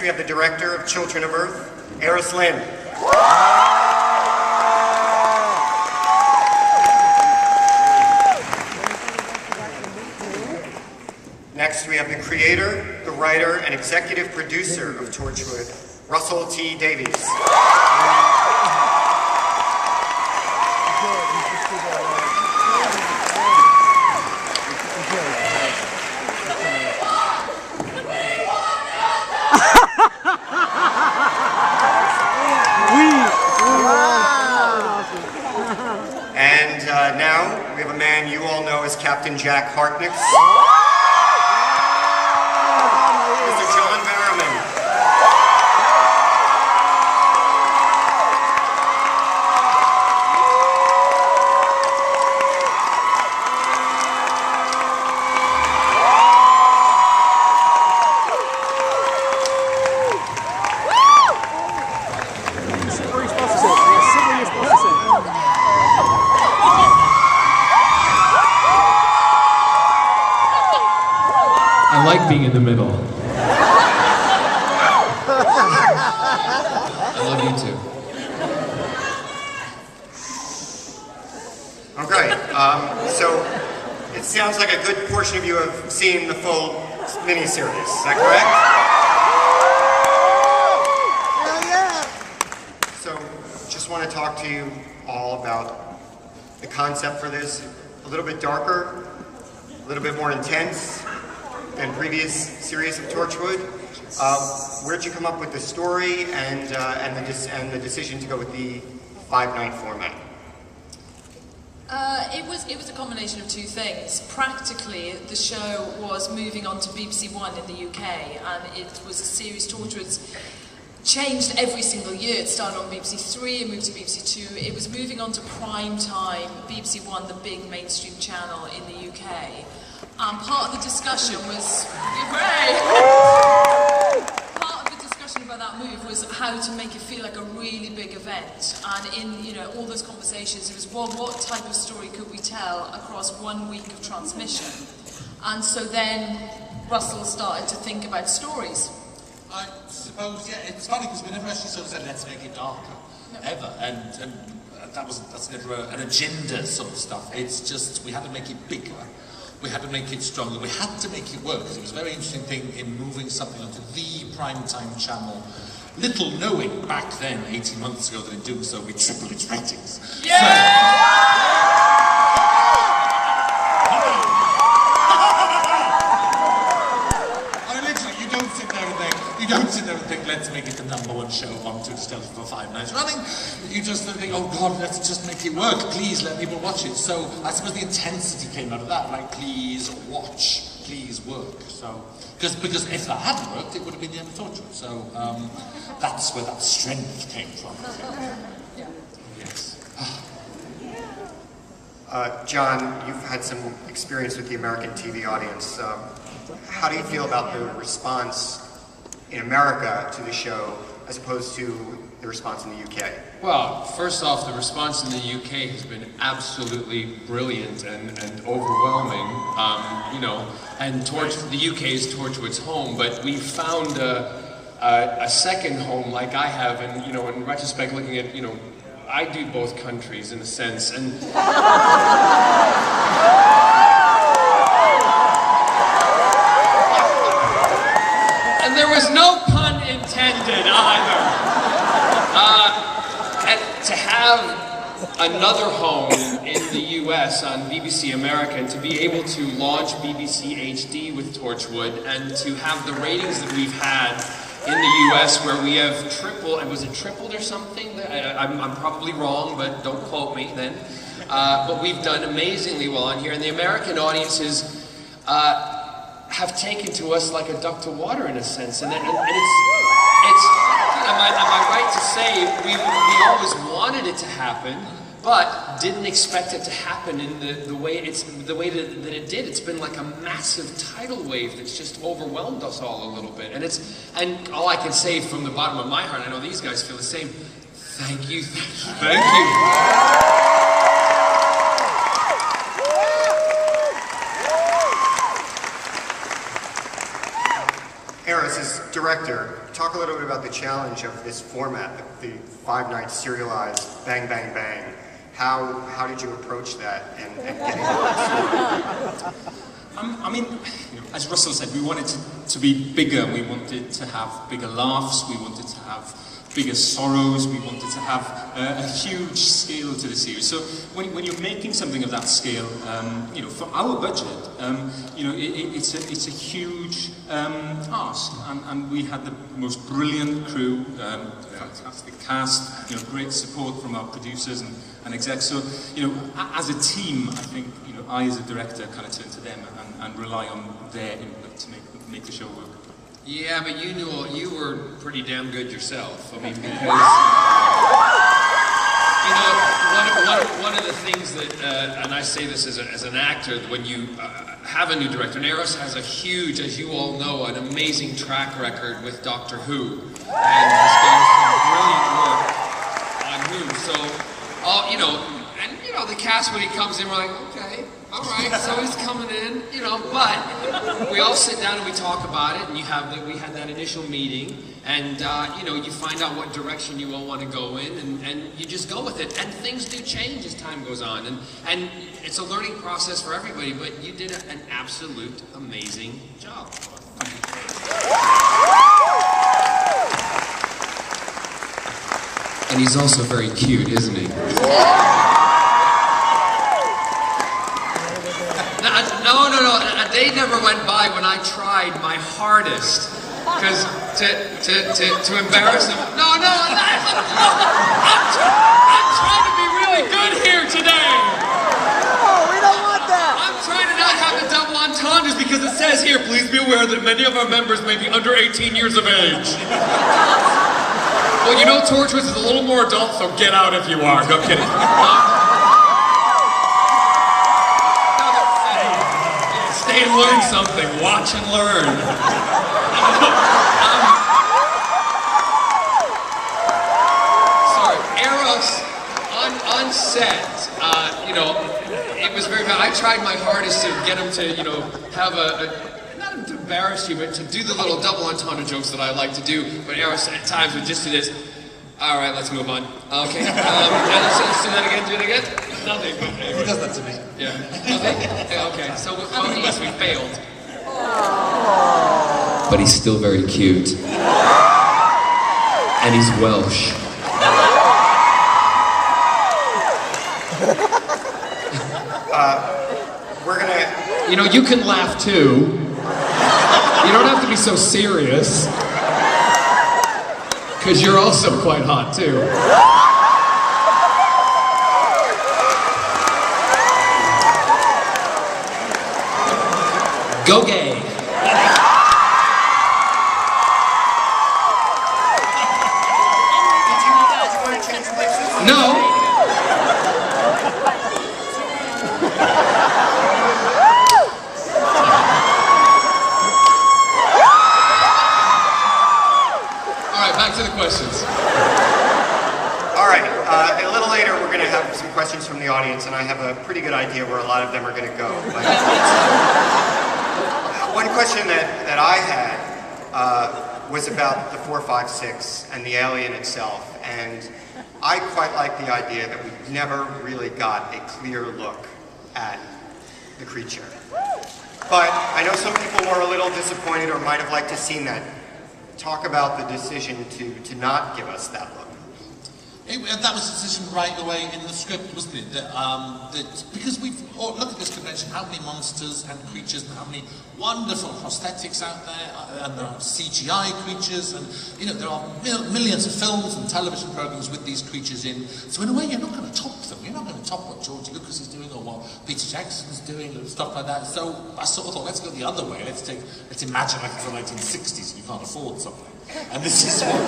we have the director of Children of Earth, Eris Lynn. Next, we have the creator, the writer, and executive producer of Torchwood, Russell T. Davies. And now, we have a man you all know as Captain Jack Harkness. Mr. John Barrowman. I like being in the middle. I love you too. Okay, so it sounds like a good portion of you have seen the full miniseries. Is that correct? So, just want to talk to you all about the concept for this. A little bit darker, a little bit more intense than previous series of Torchwood. Where'd you come up with the story and the decision to go with the 5-night format? It was a combination of two things. Practically, the show was moving on to BBC One in the UK, and it was a series. Torchwood's changed every single year. It started on BBC Three, it moved to BBC Two. It was moving on to prime time, BBC One, the big mainstream channel in the UK. Part of the discussion was, part of the discussion about that move was how to make it feel like a really big event. And in all those conversations, it was, well, what type of story could we tell across 1 week of transmission? And so then Russell started to think about stories. I suppose, yeah, it's funny because we never actually sort of said, let's make it darker, ever. And that's never an agenda sort of stuff. It's just, we had to make it bigger. We had to make it stronger. We had to make it work, because it was a very interesting thing in moving something onto the primetime channel. Little knowing back then, 18 months ago, that in doing so, we'd triple its ratings. Yeah! You don't sit there and think, let's make it the #1 show on Twitter television for 5 nights running. You just think, oh God, let's just make it work. Please let people watch it. So I suppose the intensity came out of that, like, please watch, please work. So because if that hadn't worked, it would have been the end of Torchwood. So that's where that strength came from. Yes. John, you've had some experience with the American TV audience. How do you feel about the response in America to the show as opposed to the response in the UK? Well, first off, the response in the UK has been absolutely brilliant and overwhelming. And the UK is Torchwood's home, but we found a second home like I have, and in retrospect, looking at I do both countries in a sense, and and there was no pun intended either. And to have another home in the US on BBC America, and to be able to launch BBC HD with Torchwood, and to have the ratings that we've had in the US, where we have was it tripled or something? I'm probably wrong, but don't quote me then. But we've done amazingly well on here, and the American audiences have taken to us like a duck to water in a sense, and it's am I right to say we always wanted it to happen, but didn't expect it to happen in the way that it did. It's been like a massive tidal wave that's just overwhelmed us all a little bit, and all I can say from the bottom of my heart, I know these guys feel the same. Thank you, thank you. Eris, as director, talk a little bit about the challenge of this format, the 5 nights serialized, bang, bang, bang. How did you approach that and getting that? I mean, as Russell said, we wanted to be bigger. We wanted to have bigger laughs. We wanted to have bigger sorrows. We wanted to have a huge scale to the series. So when you're making something of that scale, for our budget, it's a huge ask. And we had the most brilliant crew, fantastic cast, great support from our producers and execs. So, as a team, I think, I as a director kind of turn to them and rely on their input to make the show work. Yeah, but you were pretty damn good yourself. I mean, because one of the things that, and I say this as an actor, when you have a new director, and Eros has a huge, as you all know, an amazing track record with Doctor Who, and has done some brilliant work on Who. So, the cast when he comes in, we're like, okay. All right, so he's coming in, but we all sit down and we talk about it, and we had that initial meeting, and you find out what direction you all want to go in, and you just go with it. And things do change as time goes on, and it's a learning process for everybody. But you did an absolute amazing job. And he's also very cute, isn't he? No. A day never went by when I tried my hardest, because to embarrass him. No. I'm trying to be really good here today. No, we don't want that. I'm trying to not have the double entendres because it says here, please be aware that many of our members may be under 18 years of age. Well, Torchwood is a little more adult, so get out if you are. No kidding. Stay and learn something. Watch and learn. Sorry, Eros on set. It was very bad. I tried my hardest to get him to, have not to embarrass you, but to do the little double entendre jokes that I like to do. But Eros at times would just do this. All right, let's move on. Okay. Let's do that again. Do it again. Nothing. He does that to me. Yeah. Nothing? Yeah, okay. So unless we failed. But he's still very cute. And he's Welsh. We're gonna... You can laugh too. You don't have to be so serious. Because you're also quite hot too. Go gay. No. Back to the questions. All right, a little later we're going to have some questions from the audience, and I have a pretty good idea where a lot of them are going to go. But, one question that I had was about the 456 and the alien itself, and I quite like the idea that we never really got a clear look at the creature. But I know some people were a little disappointed or might have liked to have seen that. Talk about the decision to not give us that look. That was a decision right away in the script, wasn't it? That because look at this convention, how many monsters and creatures and how many wonderful prosthetics out there, and there are CGI creatures, and there are millions of films and television programs with these creatures in. So in a way, you're not going to top them. You're not going to top what George Lucas is doing or what Peter Jackson's doing and stuff like that. So I sort of thought, let's go the other way. Let's imagine like it's the 1960s and you can't afford something. And this is what...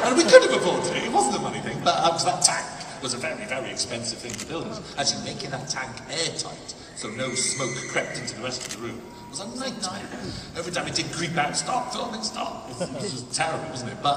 and we could have afforded it. It wasn't a money thing, but that tank was a very, very expensive thing to build. Actually, making that tank airtight so no smoke crept into the rest of the room was a nightmare. Every time it did creep out, stop filming, stop. It was just terrible, wasn't it? But